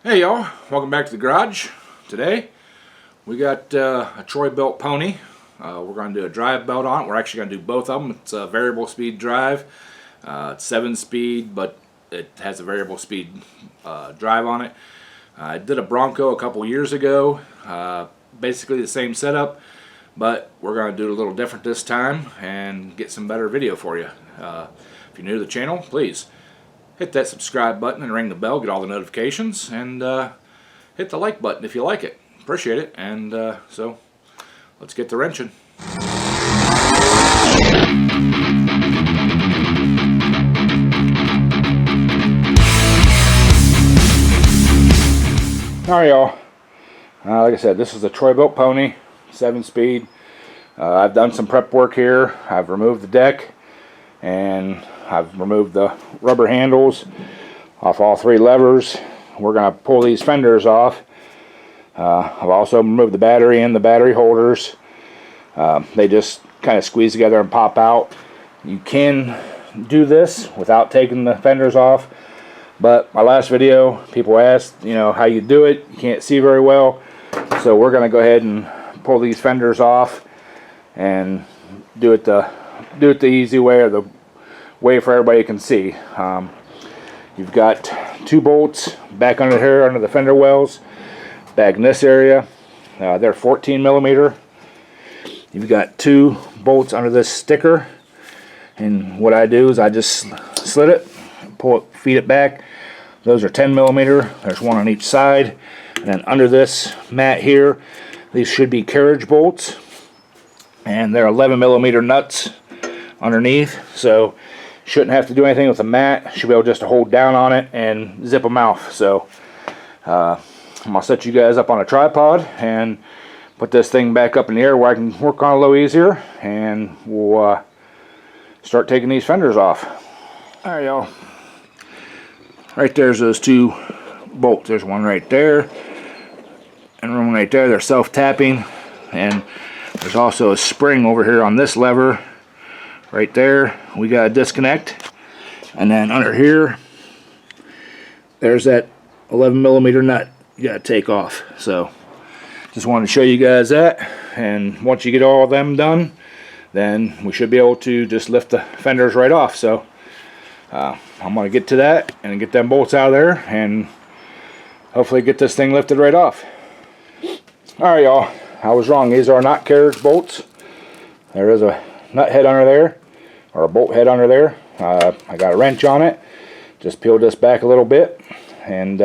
Hey y'all, welcome back to the garage. Today we got a Troy-Bilt Pony. We're going to do a drive belt on it. We're actually going to do both of them. It's a variable speed drive. It's 7-speed, but it has a variable speed drive on it. I did a Bronco a couple years ago. Basically the same setup, but we're going to do it a little different this time and get some better video for you. If you're new to the channel, please hit that subscribe button and ring the bell, get all the notifications, and hit the like button if you like it. Appreciate it. And so let's get to wrenching. Alright y'all, like I said, this is a Troy-Bilt Pony, 7-speed. I've done some prep work here. I've removed the deck and I've removed the rubber handles off all 3 levers. We're going to pull these fenders off. I've also removed the battery and the battery holders. They just kind of squeeze together and pop out. You can do this without taking the fenders off, but my last video people asked, you know, how you do it. You can't see very well, so we're going to go ahead and pull these fenders off and do it the easy way, or the way for everybody can see. You've got 2 bolts back under here under the fender wells, back in this area. They're 14mm. You've got 2 bolts under this sticker, and what I do is I just slit it, pull it, feed it back. Those are 10mm. There's 1 on each side, and then under this mat here, these should be carriage bolts, and they're 11mm nuts underneath, so shouldn't have to do anything with the mat. Should be able just to hold down on it and zip them off. So I'm going to set you guys up on a tripod and put this thing back up in the air where I can work on it a little easier, and we'll start taking these fenders off. Alright y'all, right there's those 2 bolts. There's one right there and one right there. They're self-tapping, and there's also a spring over here on this lever right there. We got a disconnect, and then under here there's that 11mm nut you got to take off. So just wanted to show you guys that, and once you get all of them done, then we should be able to just lift the fenders right off. So I'm going to get to that and get them bolts out of there and hopefully get this thing lifted right off. Alright y'all, I was wrong. These are not carriage bolts. There is a nut head under there, or a bolt head under there. I got a wrench on it. Just peeled this back a little bit and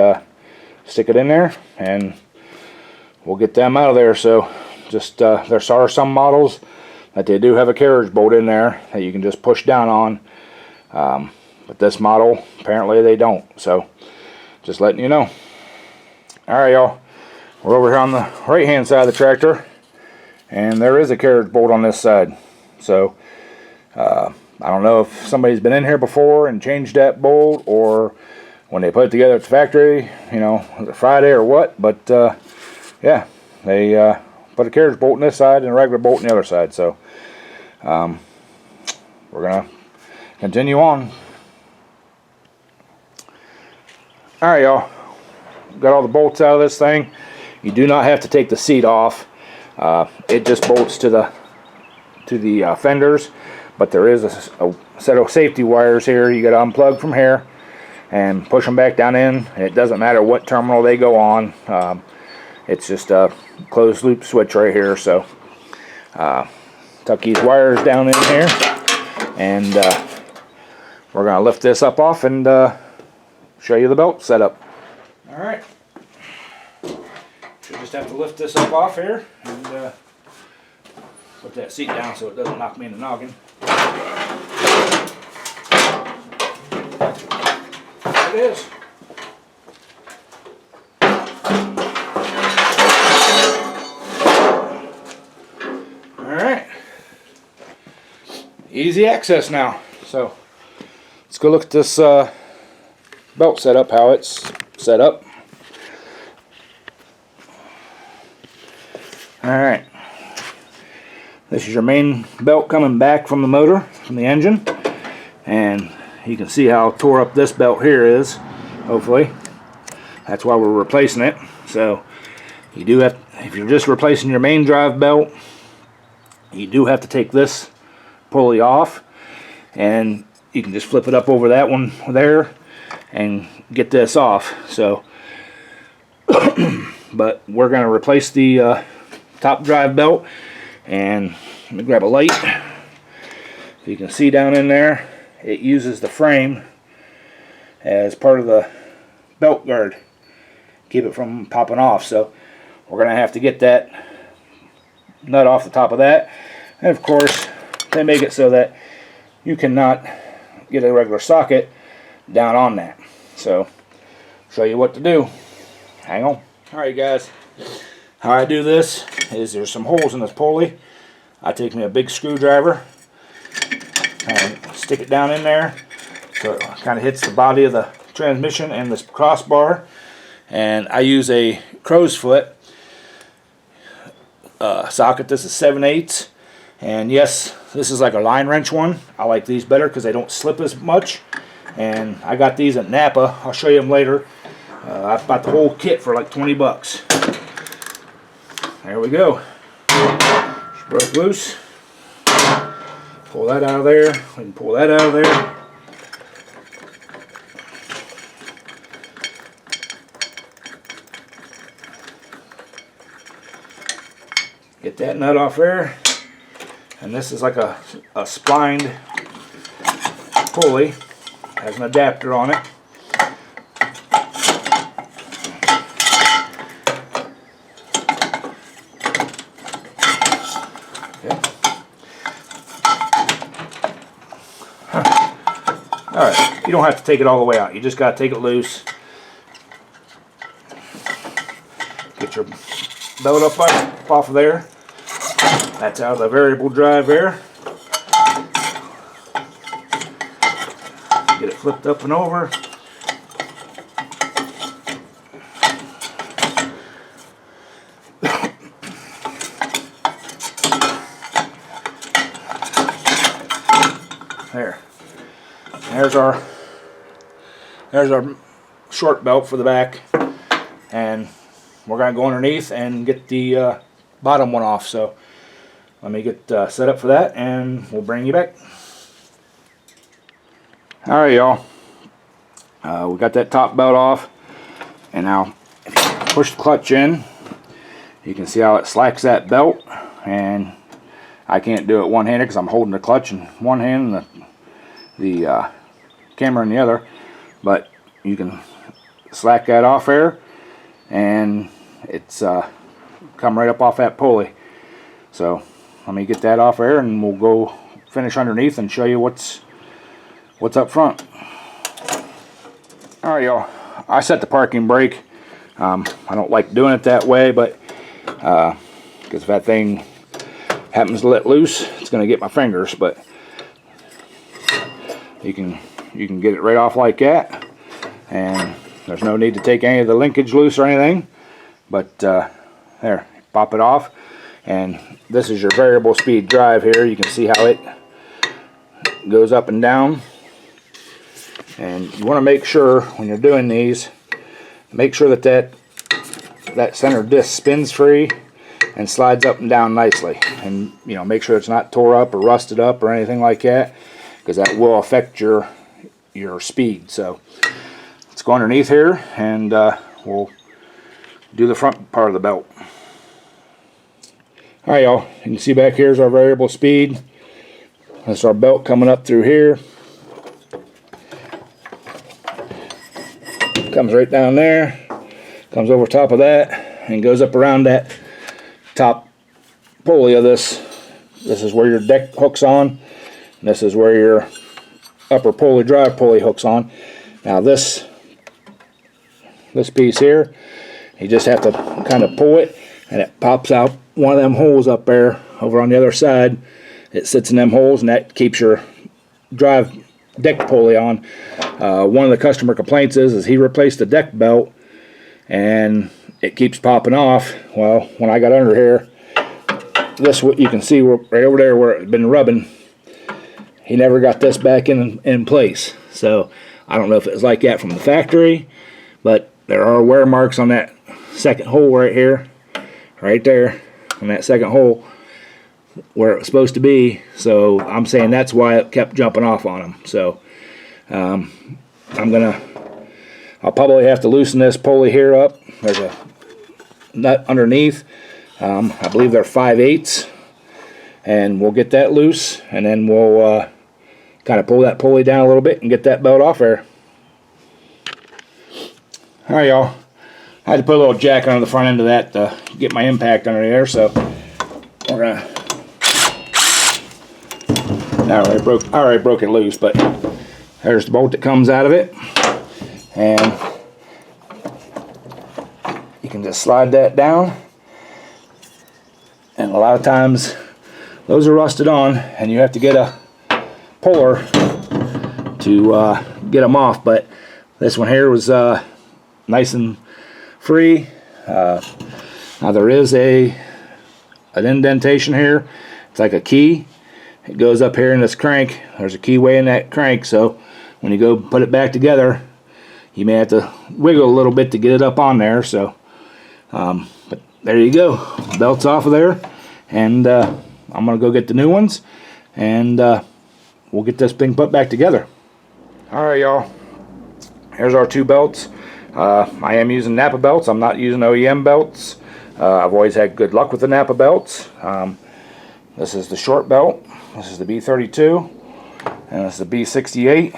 stick it in there, and we'll get them out of there. So just there are some models that they do have a carriage bolt in there that you can just push down on, but this model apparently they don't. So just letting you know. Alright y'all, we're over here on the right hand side of the tractor, and there is a carriage bolt on this side. So I don't know if somebody's been in here before and changed that bolt, or when they put it together at the factory, you know, Friday or what, but yeah, they put a carriage bolt on this side and a regular bolt on the other side. So we're gonna continue on. Alright y'all, got all the bolts out of this thing. You do not have to take the seat off. It just bolts to the fenders, but there is a set of safety wires here you got to unplug from here and push them back down in. And it doesn't matter what terminal they go on. It's just a closed loop switch right here. So tuck these wires down in here, and we're going to lift this up off and show you the belt setup. Alright, should just have to lift this up off here and put that seat down so it doesn't knock me in the noggin. There it is. Alright. Easy access now. So let's go look at this belt setup, how it's set up. Alright. This is your main belt coming back from the motor, from the engine, and you can see how tore up this belt here is, hopefully. That's why we're replacing it. So you do have, if you're just replacing your main drive belt, you do have to take this pulley off, and you can just flip it up over that one there and get this off. So but we're going to replace the top drive belt, and let me grab a light. So you can see down in there, it uses the frame as part of the belt guard, keep it from popping off. So we're going to have to get that nut off the top of that, and of course they make it so that you cannot get a regular socket down on that. So show you what to do. Hang on. Alright guys, how I do this is there's some holes in this pulley. I take me a big screwdriver and stick it down in there so it kind of hits the body of the transmission and this crossbar, and I use a crow's foot socket. This is 7/8, and yes, this is like a line wrench one. I like these better because they don't slip as much, and I got these at Napa. I'll show you them later. I bought the whole kit for like 20 bucks. There we go. Just broke loose. Pull that out of there. We can pull that out of there. Get that nut off there. And this is like a splined pulley. Has an adapter on it. Alright, you don't have to take it all the way out. You just got to take it loose. Get your belt up off of there. That's out of the variable drive there. Get it flipped up and over. There. There's our short belt for the back, and we're going to go underneath and get the bottom one off. So let me get set up for that, and we'll bring you back. Alright y'all, we got that top belt off, and now if you push the clutch in, you can see how it slacks that belt, and I can't do it one-handed because I'm holding the clutch in one hand and the camera in the other, but you can slack that off there, and it's come right up off that pulley. So let me get that off there, and we'll go finish underneath and show you what's up front. Alright y'all, I set the parking brake. I don't like doing it that way, but because if that thing happens to let loose, it's going to get my fingers, but you can get it right off like that, and there's no need to take any of the linkage loose or anything. But there, pop it off, and this is your variable speed drive here. You can see how it goes up and down, and you want to make sure when you're doing these, make sure that center disc spins free and slides up and down nicely, and you know, make sure it's not tore up or rusted up or anything like that, because that will affect your speed. So let's go underneath here, and we'll do the front part of the belt. Alright y'all, you can see back here is our variable speed. That's our belt coming up through here. Comes right down there, comes over top of that, and goes up around that top pulley of this. This is where your deck hooks on, and this is where your upper pulley, drive pulley, hooks on. Now this piece here, you just have to kind of pull it, and it pops out one of them holes up there over on the other side. It sits in them holes, and that keeps your drive deck pulley on. One of the customer complaints is he replaced the deck belt and it keeps popping off. Well, when I got under here, this, what you can see right over there where it's been rubbing, he never got this back in place. So I don't know if it was like that from the factory, but there are wear marks on that second hole right here, right there, on that second hole where it was supposed to be. So I'm saying that's why it kept jumping off on them. So I'll probably have to loosen this pulley here up. There's a nut underneath. I believe they're 5/8, and we'll get that loose, and then we'll kind of pull that pulley down a little bit and get that belt off there. Alright, y'all, I had to put a little jack under the front end of that to get my impact under there, so we're gonna, I already broke it loose, but there's the bolt that comes out of it, and you can just slide that down. And a lot of times those are rusted on, and you have to get a puller to get them off. But this one here was nice and free. Now there is an indentation here. It's like a key. It goes up here in this crank. There's a keyway in that crank, so when you go put it back together, you may have to wiggle a little bit to get it up on there. So but there you go, belt's off of there, and I'm gonna go get the new ones, and we'll get this thing put back together. Alright, y'all, here's our two belts. I am using Napa belts. I'm not using OEM belts. I've always had good luck with the Napa belts. This is the short belt. This is the B32, and this is the B68.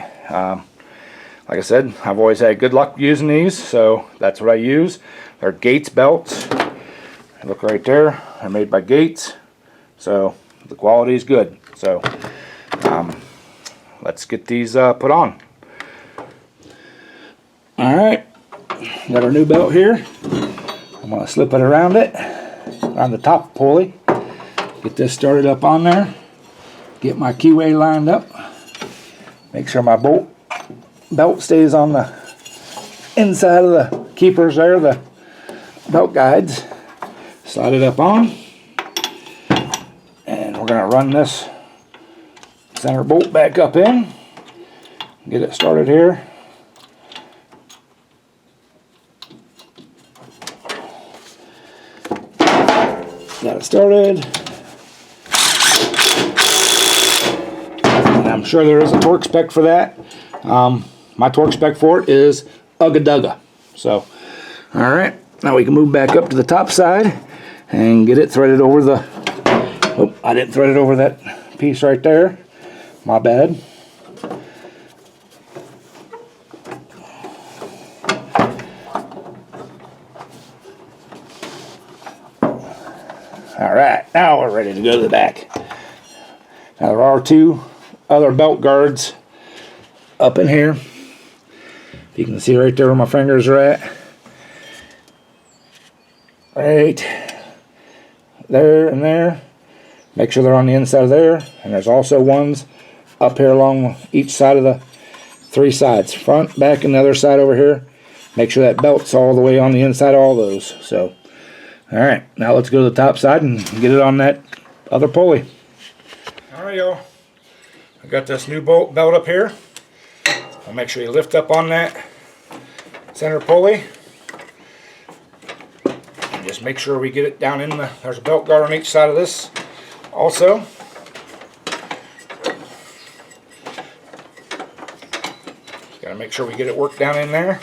Like I said, I've always had good luck using these, so that's what I use. They're Gates belts. Look right there, they're made by Gates, so the quality is good. So let's get these put on. Alright, got our new belt here. I'm going to slip it around the top pulley, get this started up on there, get my keyway lined up, make sure my belt stays on the inside of the keepers there, the belt guides. Slide it up on, and we're going to run this center bolt back up in, get it started here. Got it started, and I'm sure there is a torque spec for that. My torque spec for it is Ugga Dugga. So, alright, now we can move back up to the top side and get it threaded over the, oh, I didn't thread it over that piece right there, my bad. Alright, now we're ready to go to the back. Now there are two other belt guards up in here. You can see right there where my fingers are at. Right there and there. Make sure they're on the inside of there. And there's also ones up here along each side of the three sides. Front, back, and the other side over here. Make sure that belt's all the way on the inside of all those. So, alright, now let's go to the top side and get it on that other pulley. Alright, y'all. I got this new belt up here. I'll make sure you lift up on that center pulley. And just make sure we get it down in the, there's a belt guard on each side of this also. Got to make sure we get it worked down in there.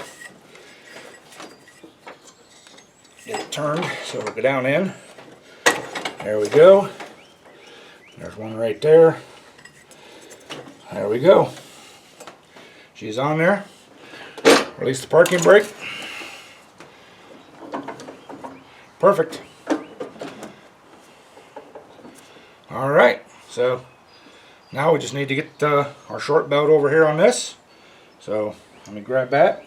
Get it turned so it'll go down in. There we go. There's one right there. There we go. She's on there. Release the parking brake. Perfect. Alright, so now we just need to get our short belt over here on this. So let me grab that.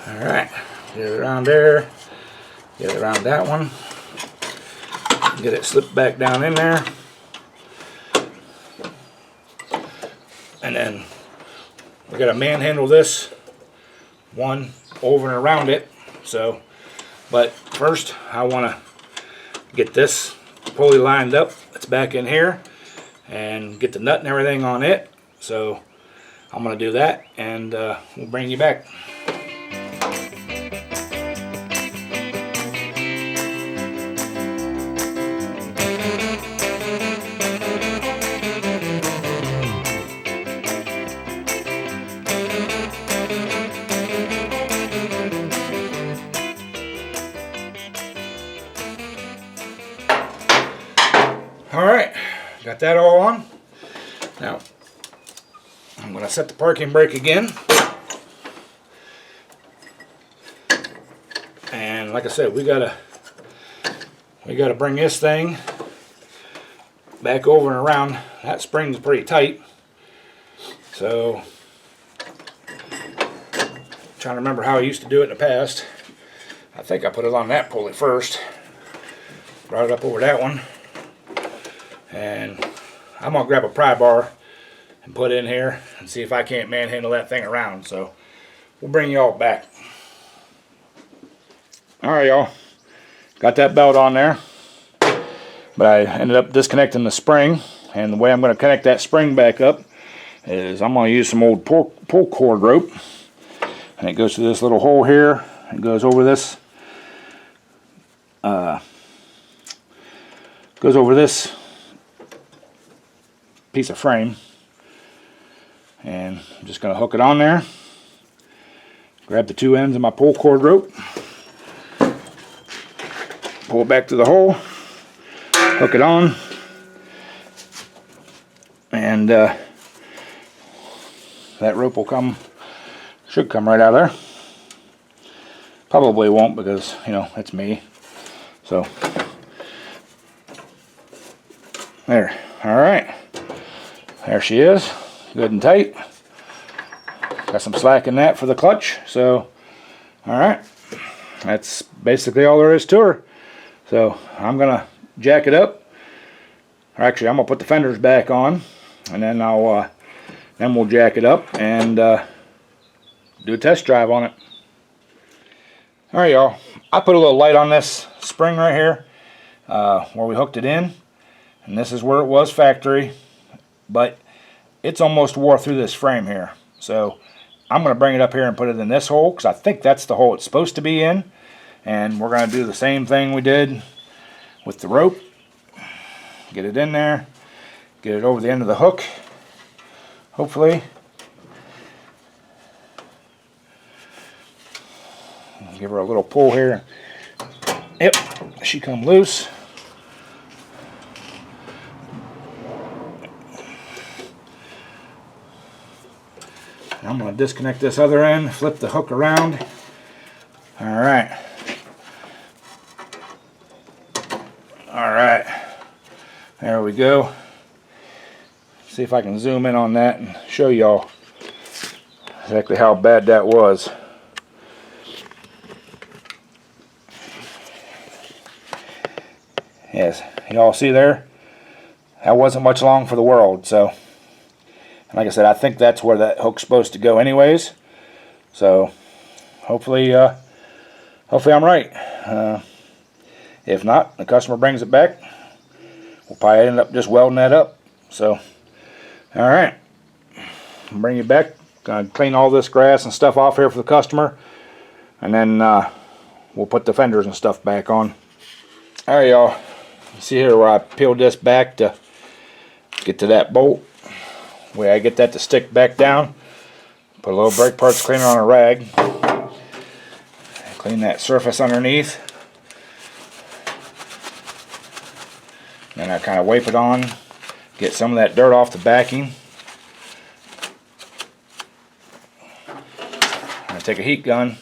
Alright, get it around there, get it around that one, get it slipped back down in there, and then we got to manhandle this one over and around it. So, but first I want to get this pulley lined up. It's back in here, and get the nut and everything on it. So I'm going to do that, and we'll bring you back. Alright, got that all on. Now, I'm going to set the parking brake again. And like I said, we gotta bring this thing back over and around. That spring's pretty tight. So, trying to remember how I used to do it in the past. I think I put it on that pulley first. Brought it up over that one. And I'm going to grab a pry bar and put it in here and see if I can't manhandle that thing around. So we'll bring you all back. Alright, y'all. Got that belt on there. But I ended up disconnecting the spring. And the way I'm going to connect that spring back up is I'm going to use some old pull cord rope. And it goes through this little hole here. It goes over this. Piece of frame, and I'm just going to hook it on there, grab the two ends of my pull cord rope, pull it back to the hole, hook it on, and that rope will should come right out of there. Probably won't, because you know it's me. So there. Alright, there she is, good and tight. Got some slack in that for the clutch. So alright, that's basically all there is to her. So I'm gonna jack it up, or actually I'm gonna put the fenders back on, and then then we'll jack it up and do a test drive on it. Alright, y'all, I put a little light on this spring right here where we hooked it in, and this is where it was factory, but it's almost wore through this frame here. So I'm going to bring it up here and put it in this hole, because I think that's the hole it's supposed to be in. And we're going to do the same thing we did with the rope. Get it in there, get it over the end of the hook, hopefully. Give her a little pull here. Yep, she come loose. I'm going to disconnect this other end, flip the hook around. Alright. Alright. There we go. See if I can zoom in on that and show y'all exactly how bad that was. Yes, y'all see there? That wasn't much long for the world, so. Like I said, I think that's where that hook's supposed to go anyways. So hopefully I'm right. If not, the customer brings it back, we'll probably end up just welding that up. So alright, bring it back. Gonna clean all this grass and stuff off here for the customer, and then we'll put the fenders and stuff back on. Alright, y'all, see here where I peeled this back to get to that bolt. Way I get that to stick back down, put a little brake parts cleaner on a rag, clean that surface underneath, then I kind of wipe it on, get some of that dirt off the backing. I take a heat gun,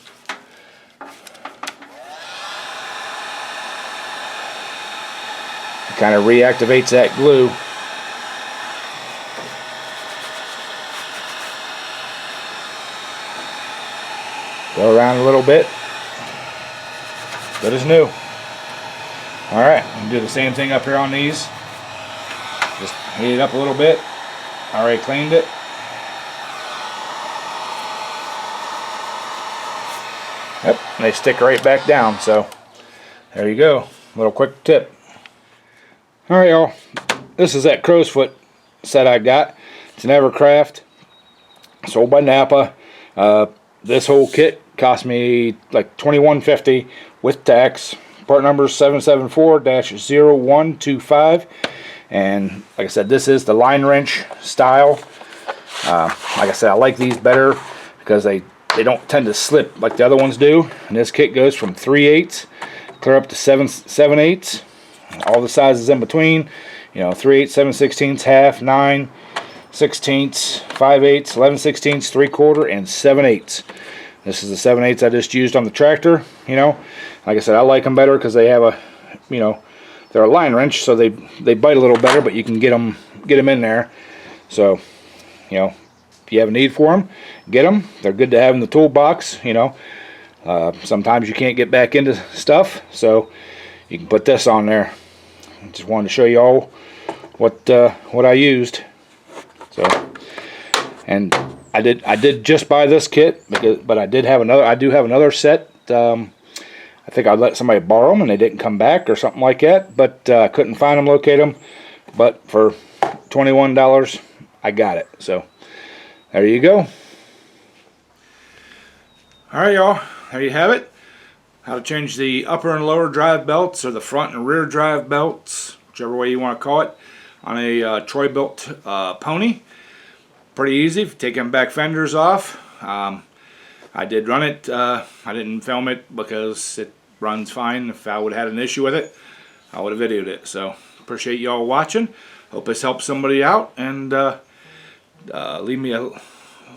it kind of reactivates that glue. Go around a little bit. Good as new. Alright, I'm going to do the same thing up here on these. Just heat it up a little bit. Already cleaned it. Yep, and they stick right back down. So There you go. Little quick tip. Alright, y'all. This is that crow's foot set I got. It's an Evercraft. Sold by Napa. This whole kit cost me like $21.50 with tax. Part number is 774-0125. And like I said, this is the line wrench style. Like I said, I like these better because they don't tend to slip like the other ones do. And this kit goes from 3/8 clear up to 7/8. All the sizes in between. You know, 3/8, 7/16, half, 9, 16ths, 5/8, 11/16, 3/4, and 7/8. This is the 7/8 I just used on the tractor. You know, like I said, I like them better because they have a, you know, they're a line wrench, so they bite a little better, but you can get them in there. So, you know, if you have a need for them, get them. They're good to have in the toolbox. You know, sometimes you can't get back into stuff, so you can put this on there. Just wanted to show you all what I used. So, and I did just buy this kit but I do have another set. I think I let somebody borrow them and they didn't come back or something like that, but I couldn't find them, locate them. But for $21 I got it. So there you go. Alright, y'all, there you have it. How to change the upper and lower drive belts, or the front and rear drive belts, whichever way you want to call it, on a Troy-Bilt Pony. Pretty easy. Take them back fenders off. I did run it. I didn't film it because it runs fine. If I would have had an issue with it, I would have videoed it. So appreciate y'all watching. Hope this helps somebody out, and leave me a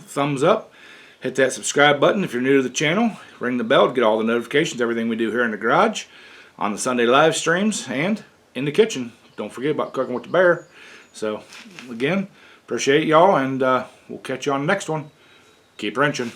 thumbs up. Hit that subscribe button if you're new to the channel. Ring the bell to get all the notifications, everything we do here in the garage, on the Sunday live streams, and in the kitchen. Don't forget about cooking with the bear. So, again, appreciate y'all, and we'll catch you on the next one. Keep wrenching.